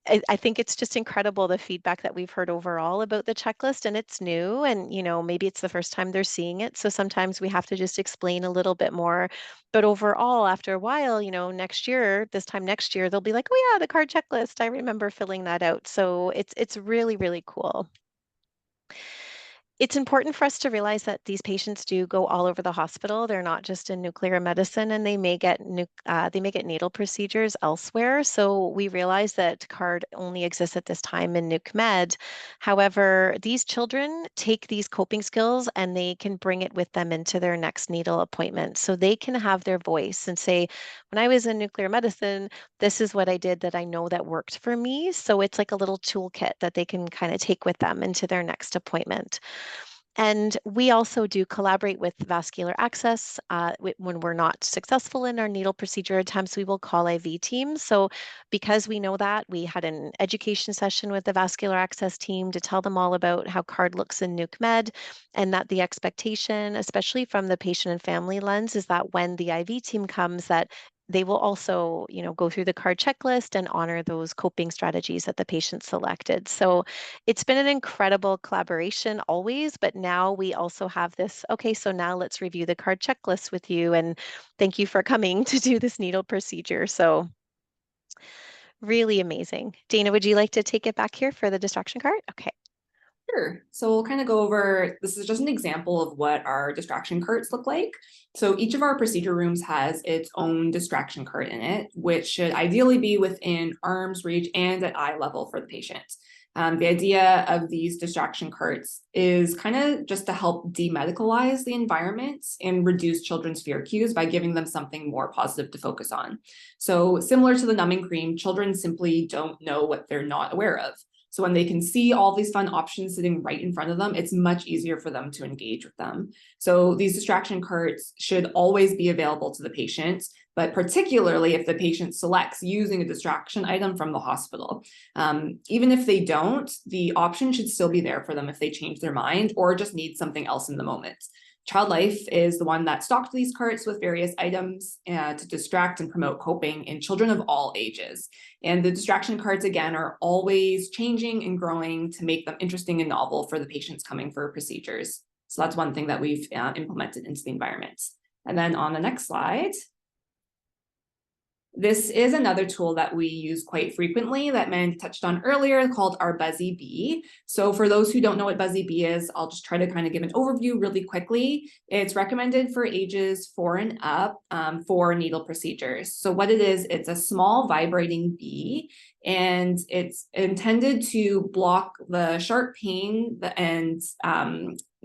I think it's just incredible the feedback that we've heard overall about the checklist, and it's new, and maybe it's the first time they're seeing it. So sometimes we have to just explain a little bit more. But overall, after a while, next year, this time next year, they'll be like, oh yeah, the card checklist. I remember filling that out. So it's really, really cool. It's important for us to realize that these patients do go all over the hospital. They're not just in nuclear medicine, and they may get needle procedures elsewhere. So we realize that CARD only exists at this time in Nuc Med. However, these children take these coping skills and they can bring it with them into their next needle appointment. So they can have their voice and say, when I was in nuclear medicine, this is what I did that I know that worked for me. So it's like a little toolkit that they can kind of take with them into their next appointment. And we also do collaborate with Vascular Access. When we're not successful in our needle procedure attempts, we will call IV teams. So because we know that, we had an education session with the Vascular Access team to tell them all about how CARD looks in Nuc Med, and that the expectation, especially from the patient and family lens, is that when the IV team comes, that they will also, go through the CARD checklist and honor those coping strategies that the patient selected. So it's been an incredible collaboration always, but now we also have this, okay, so now let's review the card checklist with you, and thank you for coming to do this needle procedure. So really amazing. Dana, would you like to take it back here for the distraction cart? Okay. Sure. So we'll kind of go over, this is just an example of what our distraction carts look like. So each of our procedure rooms has its own distraction cart in it, which should ideally be within arm's reach and at eye level for the patient. The idea of these distraction carts is kind of just to help demedicalize the environment and reduce children's fear cues by giving them something more positive to focus on. So similar to the numbing cream, children simply don't know what they're not aware of. So when they can see all these fun options sitting right in front of them, it's much easier for them to engage with them. So these distraction carts should always be available to the patient, but particularly if the patient selects using a distraction item from the hospital. Even if they don't, the option should still be there for them if they change their mind or just need something else in the moment. Child Life is the one that stocked these carts with various items to distract and promote coping in children of all ages. And the distraction carts, again, are always changing and growing to make them interesting and novel for the patients coming for procedures. So that's one thing that we've implemented into the environment. And then on the next slide, this is another tool that we use quite frequently that Mandy touched on earlier, called our Buzzy Bee. So for those who don't know what Buzzy Bee is, I'll just try to kind of give an overview really quickly. It's recommended for ages 4 and up for needle procedures. So what it is, it's a small vibrating bee, and it's intended to block the sharp pain and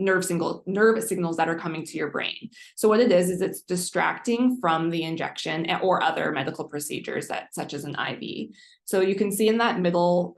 nerve signals that are coming to your brain. So what it is it's distracting from the injection or other medical procedures such as an IV. So you can see in that middle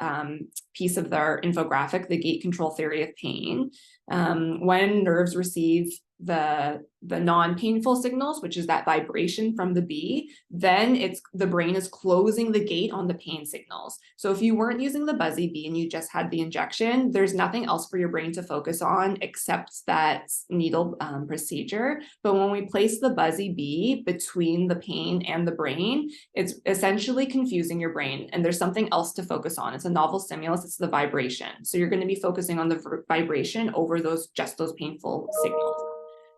piece of their infographic, the gate control theory of pain. When nerves receive the non-painful signals, which is that vibration from the bee, then the brain is closing the gate on the pain signals. So if you weren't using the Buzzy Bee and you just had the injection, there's nothing else for your brain to focus on except that needle procedure. But when we place the Buzzy Bee between the pain and the brain, it's essentially confusing your brain, and there's something else to focus on. It's a novel stimulus, it's the vibration. So you're going to be focusing on the vibration over those painful signals.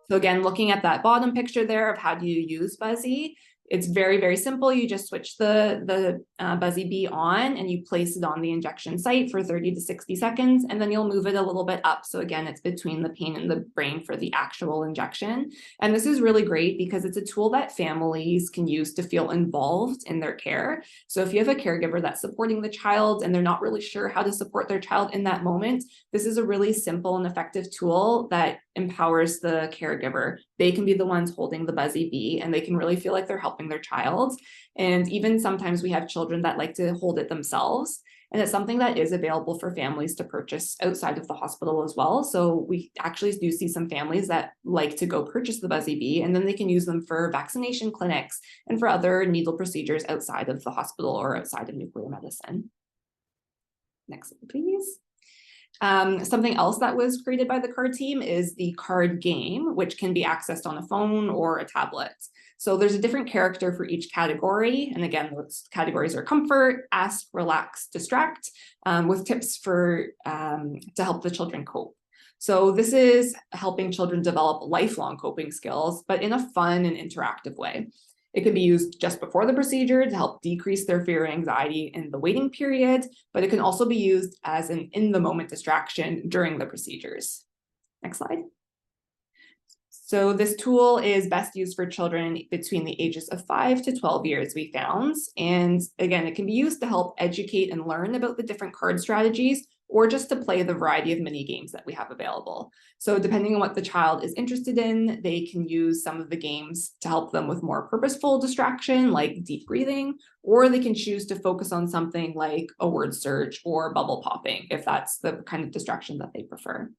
So again, looking at that bottom picture there of how do you use Buzzy, It's very, very simple. You just switch the Buzzy Bee on and you place it on the injection site for 30 to 60 seconds, and then you'll move it a little bit up. So again, it's between the pain and the brain for the actual injection. And this is really great because it's a tool that families can use to feel involved in their care. So if you have a caregiver that's supporting the child and they're not really sure how to support their child in that moment, this is a really simple and effective tool that empowers the caregiver. They can be the ones holding the Buzzy Bee and they can really feel like they're helping their child. And even sometimes we have children that like to hold it themselves. And it's something that is available for families to purchase outside of the hospital as well. So we actually do see some families that like to go purchase the Buzzy Bee, and then they can use them for vaccination clinics and for other needle procedures outside of the hospital or outside of nuclear medicine. Next slide, please. Something else that was created by the CARD team is the CARD game, which can be accessed on a phone or a tablet. So there's a different character for each category. And again, those categories are comfort, ask, relax, distract, with tips for to help the children cope. So this is helping children develop lifelong coping skills, but in a fun and interactive way. It can be used just before the procedure to help decrease their fear and anxiety in the waiting period, but it can also be used as an in-the-moment distraction during the procedures. Next slide. So this tool is best used for children between the ages of 5 to 12 years, we found. And again, it can be used to help educate and learn about the different card strategies, or just to play the variety of mini games that we have available. So depending on what the child is interested in, they can use some of the games to help them with more purposeful distraction, like deep breathing, or they can choose to focus on something like a word search or bubble popping, if that's the kind of distraction that they prefer.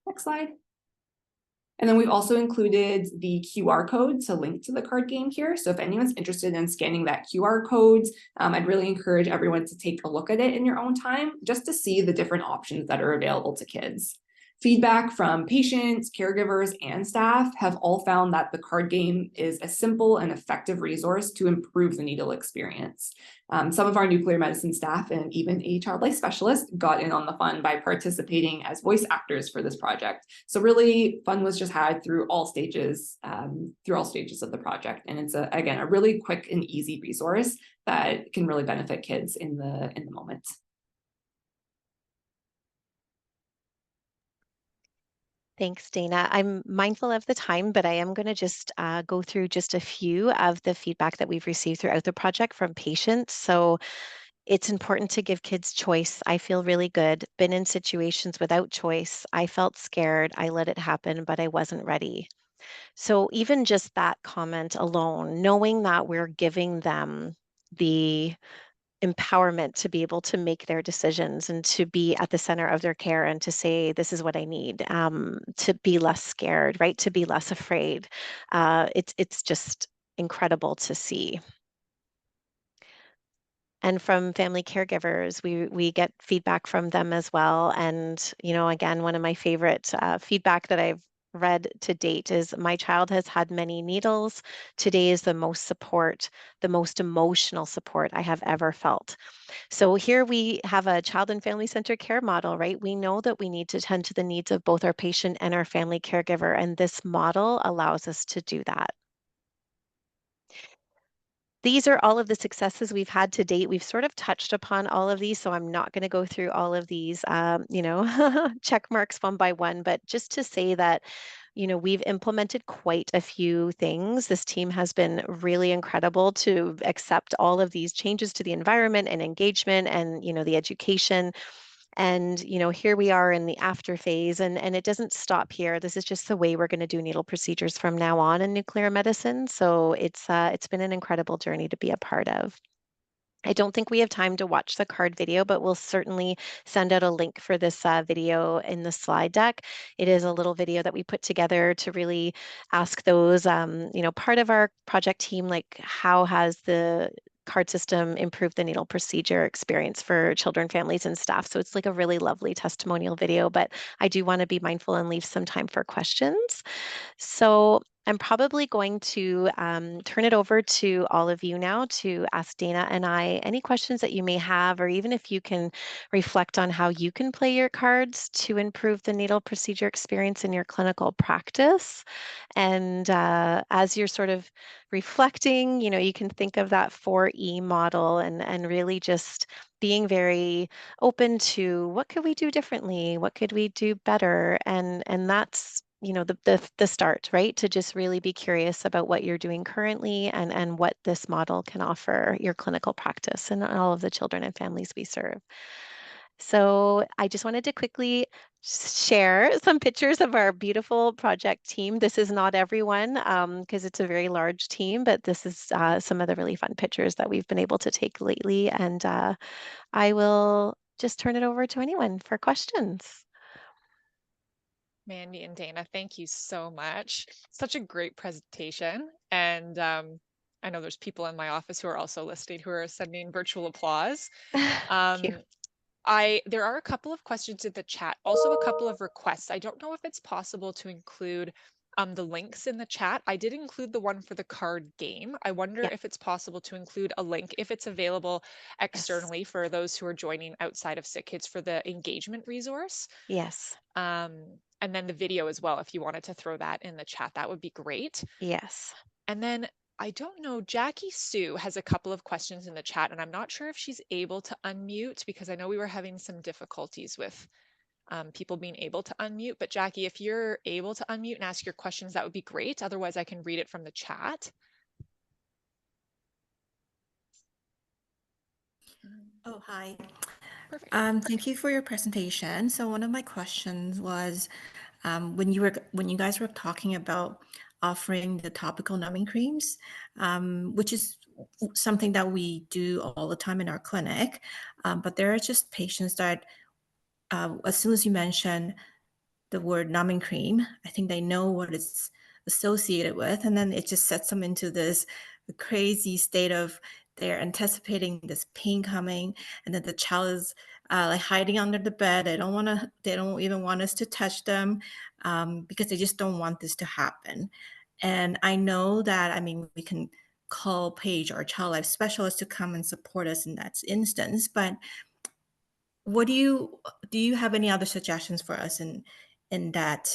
Next slide. And then we've also included the QR code to link to the card game here. So if anyone's interested in scanning that QR code, I'd really encourage everyone to take a look at it in your own time, just to see the different options that are available to kids. Feedback from patients, caregivers, and staff have all found that the card game is a simple and effective resource to improve the needle experience. Some of our nuclear medicine staff and even a child life specialist got in on the fun by participating as voice actors for this project. So really, fun was just had through all stages of the project. And it's again a really quick and easy resource that can really benefit kids in the moment. Thanks, Dana. I'm mindful of the time, but I am going to just go through just a few of the feedback that we've received throughout the project from patients. So it's important to give kids choice. I feel really good. Been in situations without choice. I felt scared. I let it happen, but I wasn't ready. So even just that comment alone, knowing that we're giving them the empowerment to be able to make their decisions and to be at the center of their care and to say, this is what I need, to be less scared, right? To be less afraid. It's just incredible to see. And from family caregivers, we get feedback from them as well. And, you know, again, one of my favorite feedback that I've read to date is, my child has had many needles. Today is the most support, the most emotional support I have ever felt. So here we have a child and family centered care model, right? We know that we need to tend to the needs of both our patient and our family caregiver, and this model allows us to do that. These are all of the successes we've had to date. We've sort of touched upon all of these, so I'm not going to go through all of these, check marks one by one, but just to say that, you know, we've implemented quite a few things. This team has been really incredible to accept all of these changes to the environment and engagement and, you know, the education. And, you know, here we are in the after phase, and it doesn't stop here. This is just the way we're going to do needle procedures from now on in nuclear medicine. So it's been an incredible journey to be a part of. I don't think we have time to watch the card video, but we'll certainly send out a link for this video in the slide deck. It is a little video that we put together to really ask those, part of our project team, like, how has the card system improved the needle procedure experience for children, families, and staff? So it's like a really lovely testimonial video, but I do want to be mindful and leave some time for questions. So I'm probably going to turn it over to all of you now to ask Dana and I any questions that you may have, or even if you can reflect on how you can play your cards to improve the needle procedure experience in your clinical practice. And as you're sort of reflecting, you can think of that 4E model and really just being very open to what could we do differently? What could we do better? And that's the start, right? To just really be curious about what you're doing currently and what this model can offer your clinical practice and all of the children and families we serve. So I just wanted to quickly share some pictures of our beautiful project team. This is not everyone because it's a very large team, but this is some of the really fun pictures that we've been able to take lately. And I will just turn it over to anyone for questions. Mandy and Dana, thank you so much. Such a great presentation. And I know there's people in my office who are also listening who are sending virtual applause. Thank you. There are a couple of questions in the chat, also a couple of requests. I don't know if it's possible to include the links in the chat. I did include the one for the card game. I wonder Yeah. if it's possible to include a link, if it's available externally for those who are joining outside of Sick Kids, for the engagement resource. Yes. And then the video as well, if you wanted to throw that in the chat, that would be great. Yes. And then I don't know, Jackie Sue has a couple of questions in the chat, and I'm not sure if she's able to unmute because I know we were having some difficulties with people being able to unmute. But Jackie, if you're able to unmute and ask your questions, that would be great. Otherwise, I can read it from the chat. Oh, hi. Perfect. Thank you for your presentation. So one of my questions was, when you guys were talking about offering the topical numbing creams, which is something that we do all the time in our clinic, but there are just patients that, as soon as you mention the word numbing cream, I think they know what it's associated with, and then it just sets them into this crazy state of they're anticipating this pain coming, and then the child is like hiding under the bed. They don't even want us to touch them because they just don't want this to happen. And I know that, I mean, we can call Paige, our child life specialist, to come and support us in that instance, but what do you have any other suggestions for us in that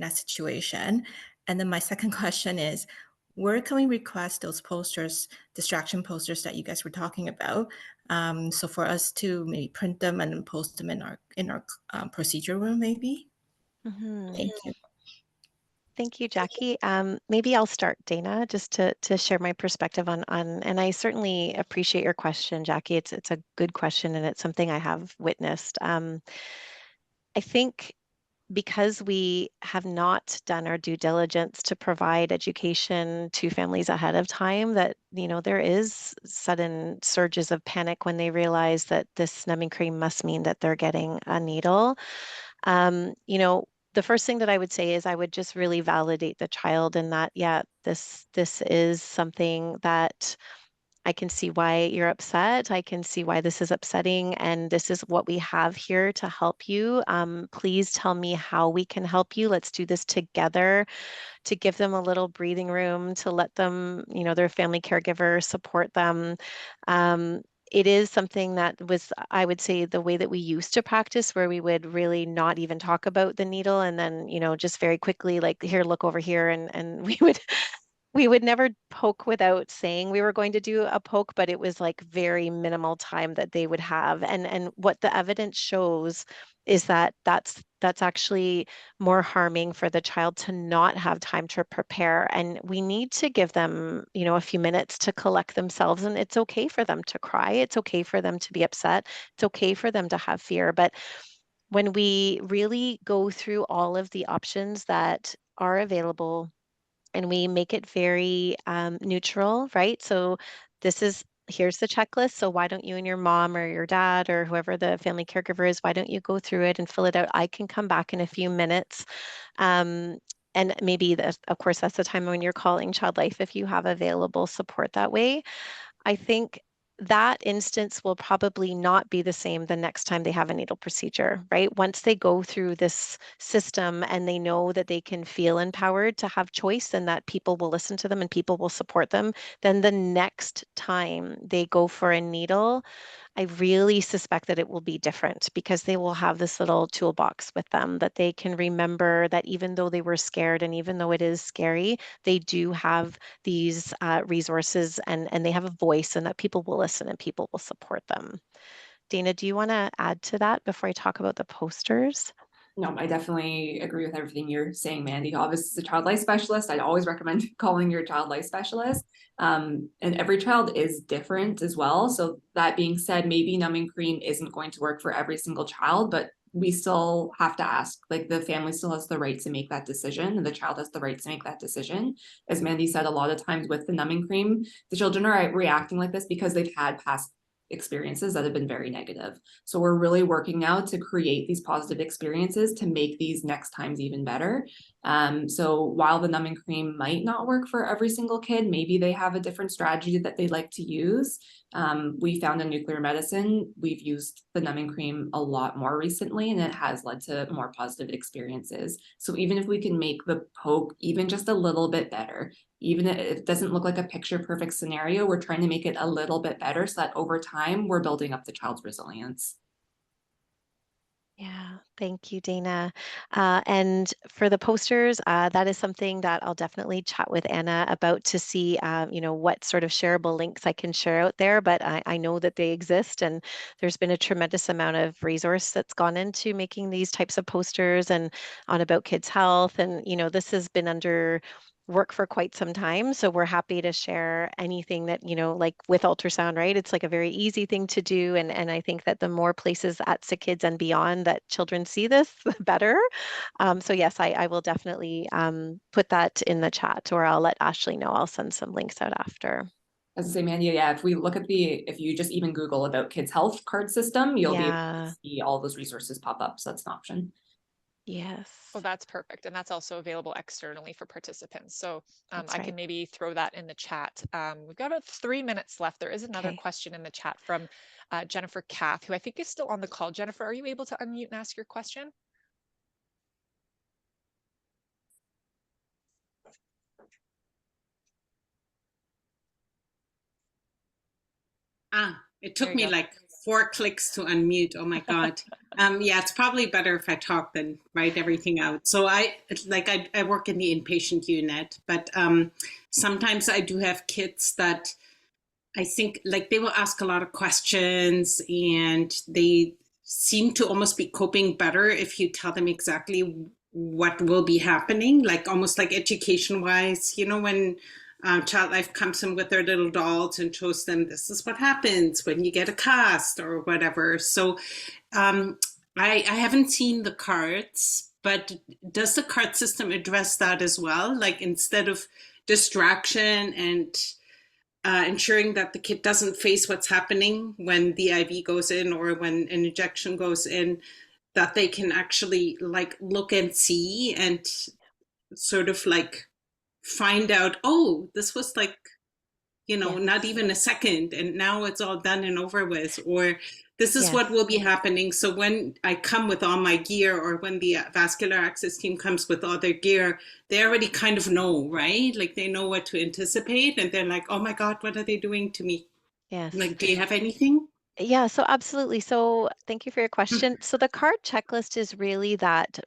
situation? And then my second question is, where can we request those posters, distraction posters that you guys were talking about? So for us to maybe print them and then post them in our procedure room, maybe. Mhm. Thank you. Thank you, Jackie. Maybe I'll start, Dana, just to share my perspective on, and I certainly appreciate your question, Jackie. It's a good question, and it's something I have witnessed. I think because we have not done our due diligence to provide education to families ahead of time, that there is sudden surges of panic when they realize that this numbing cream must mean that they're getting a needle. The first thing that I would say is I would just really validate the child in that, yeah, this is something that I can see why you're upset. I can see why this is upsetting, and this is what we have here to help you. Please tell me how we can help you. Let's do this together, to give them a little breathing room, to let them, their family caregiver support them. It is something that was, I would say, the way that we used to practice, where we would really not even talk about the needle, and then, just very quickly, like, here, look over here, and we would never poke without saying we were going to do a poke, but it was like very minimal time that they would have. And what the evidence shows is that that's actually more harming for the child to not have time to prepare. And we need to give them, a few minutes to collect themselves. And it's okay for them to cry. It's okay for them to be upset. It's okay for them to have fear. But when we really go through all of the options that are available, and we make it very neutral, right? So here's the checklist. So why don't you and your mom or your dad or whoever the family caregiver is, why don't you go through it and fill it out? I can come back in a few minutes. And maybe, of course, that's the time when you're calling Child Life if you have available support that way. I think that instance will probably not be the same the next time they have a needle procedure, right? Once they go through this system and they know that they can feel empowered to have choice and that people will listen to them and people will support them, then the next time they go for a needle, I really suspect that it will be different because they will have this little toolbox with them that they can remember that even though they were scared and even though it is scary, they do have these resources and they have a voice and that people will listen and people will support them. Dana, do you want to add to that before I talk about the posters? No, I definitely agree with everything you're saying, Mandy. Obviously, as a child life specialist, I'd always recommend calling your child life specialist. And every child is different as well. So that being said, maybe numbing cream isn't going to work for every single child, but we still have to ask, like the family still has the right to make that decision and the child has the right to make that decision. As Mandy said, a lot of times with the numbing cream, the children are reacting like this because they've had past experiences that have been very negative. So we're really working now to create these positive experiences to make these next times even better. So while the numbing cream might not work for every single kid, maybe they have a different strategy that they like to use. We found in nuclear medicine, we've used the numbing cream a lot more recently, and it has led to more positive experiences. So even if we can make the poke even just a little bit better, even if it doesn't look like a picture perfect scenario, we're trying to make it a little bit better so that over time we're building up the child's resilience. Yeah, thank you, Dana. And for the posters, that is something that I'll definitely chat with Anna about to see, what sort of shareable links I can share out there. But I know that they exist, and there's been a tremendous amount of resource that's gone into making these types of posters and on About Kids Health. And, this has been under work for quite some time. So we're happy to share anything that, like with ultrasound, right? It's like a very easy thing to do. And I think that the more places at Sick Kids and beyond that children see this, the better. So yes, I will definitely put that in the chat, or I'll let Ashley know. I'll send some links out after. As I say, Mandy, yeah, if we look at if you just even Google About Kids Health card system, you'll be able to see all those resources pop up. So that's an option. Yes. Oh, that's perfect. And that's also available externally for participants. So I can right. maybe throw that in the chat. We've got about 3 minutes left. There is another Okay. question in the chat from Jennifer Kath, who I think is still on the call. Jennifer, are you able to unmute and ask your question? It took me like 4 clicks to unmute. Oh my God. Yeah, it's probably better if I talk than write everything out. So I work in the inpatient unit, but sometimes I do have kids that I think like they will ask a lot of questions and they seem to almost be coping better if you tell them exactly what will be happening, like almost like education wise, when Child Life comes in with their little dolls and shows them this is what happens when you get a cast or whatever. So I haven't seen the cards, but does the card system address that as well? Like instead of distraction and ensuring that the kid doesn't face what's happening when the IV goes in or when an injection goes in, that they can actually like look and see and sort of like find out, oh, this was like, not even a second and now it's all done and over with, or this is what will be happening. So when I come with all my gear or when the vascular access team comes with all their gear, they already kind of know, right? Like they know what to anticipate and they're like, oh my God, what are they doing to me? Yes. Like, do you have anything? Yeah, so absolutely. So thank you for your question. So the card checklist is really that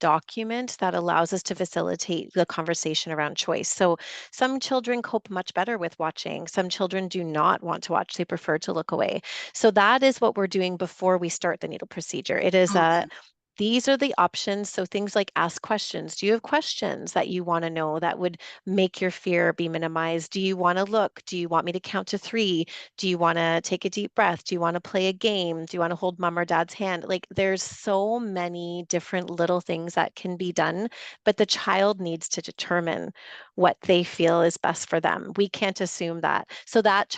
document that allows us to facilitate the conversation around choice. So some children cope much better with watching. Some children do not want to watch. They prefer to look away. So that is what we're doing before we start the needle procedure. It is these are the options. So things like ask questions. Do you have questions that you want to know that would make your fear be minimized? Do you want to look? Do you want me to count to 3? Do you want to take a deep breath? Do you want to play a game? Do you want to hold mom or dad's hand? Like there's so many different little things that can be done, but the child needs to determine what they feel is best for them. We can't assume that. So that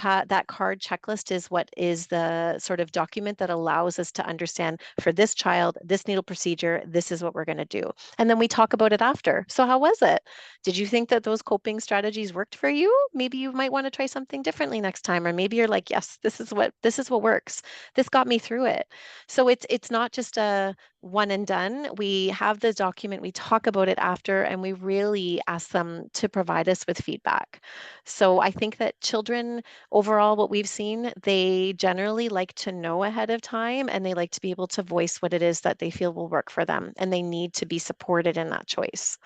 card checklist is what is the sort of document that allows us to understand for this child, this needle needle procedure. This is what we're going to do. And then we talk about it after. So how was it? Did you think that those coping strategies worked for you? Maybe you might want to try something differently next time. Or maybe you're like, yes, this is what works. This got me through it. So it's not just a one and done. We have the document, we talk about it after, and we really ask them to provide us with feedback. So I think that children overall, what we've seen, they generally like to know ahead of time, and they like to be able to voice what it is that they feel will work for them, and they need to be supported in that choice.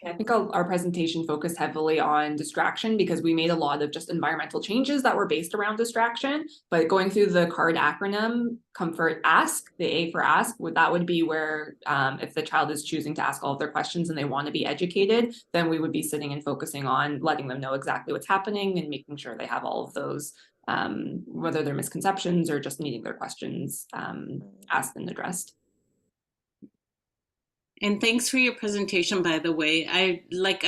I think our presentation focused heavily on distraction because we made a lot of just environmental changes that were based around distraction. But going through the CARD acronym, comfort, ask, the A for ask, that would be where if the child is choosing to ask all of their questions and they want to be educated, then we would be sitting and focusing on letting them know exactly what's happening and making sure they have all of those, whether they're misconceptions or just needing their questions asked and addressed. And thanks for your presentation, by the way. I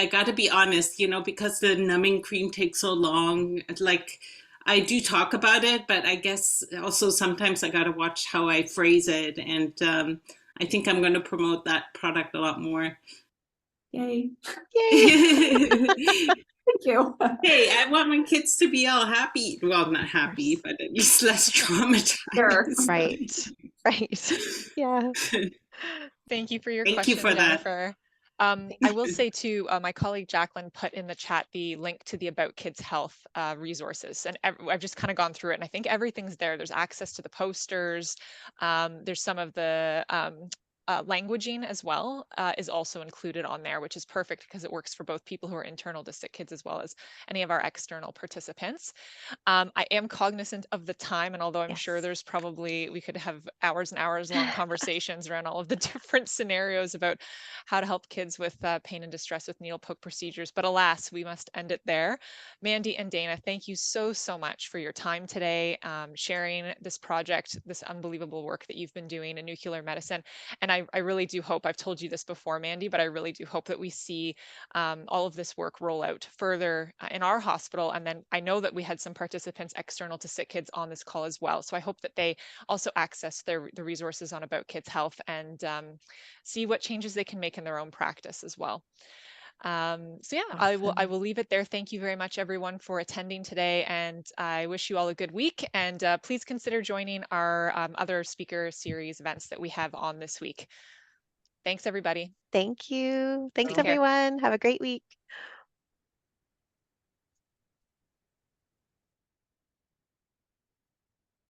got to be honest, because the numbing cream takes so long, I do talk about it, but I guess also sometimes I got to watch how I phrase it. And I think I'm going to promote that product a lot more. Yay. Yay. Thank you. Hey, I want my kids to be all happy. Well, not happy, but at least less traumatized. Sure. Right. Yeah. Thank you for your Thank question, you for that. Jennifer. I will say too, my colleague Jacqueline put in the chat the link to the About Kids Health resources, and I've just kind of gone through it, and I think everything's there. There's access to the posters. There's some of the languaging as well is also included on there, which is perfect because it works for both people who are internal to Sick Kids as well as any of our external participants. I am cognizant of the time, and although I'm sure there's probably, we could have hours and hours long conversations around all of the different scenarios about how to help kids with pain and distress with needle poke procedures, but alas, we must end it there. Mandy and Dana, thank you so much for your time today, sharing this project, this unbelievable work that you've been doing in nuclear medicine. And I really do hope, I've told you this before, Mandy, but I really do hope that we see all of this work roll out further in our hospital. And then I know that we had some participants external to Sick Kids on this call as well. So I hope that they also access the resources on About Kids Health and see what changes they can make in their own practice as well. So yeah, Awesome. I will leave it there. Thank you very much, everyone, for attending today, and I wish you all a good week. And please consider joining our other speaker series events that we have on this week. Thanks, everybody. Thank you. Thanks, Take care. everyone. Have a great week.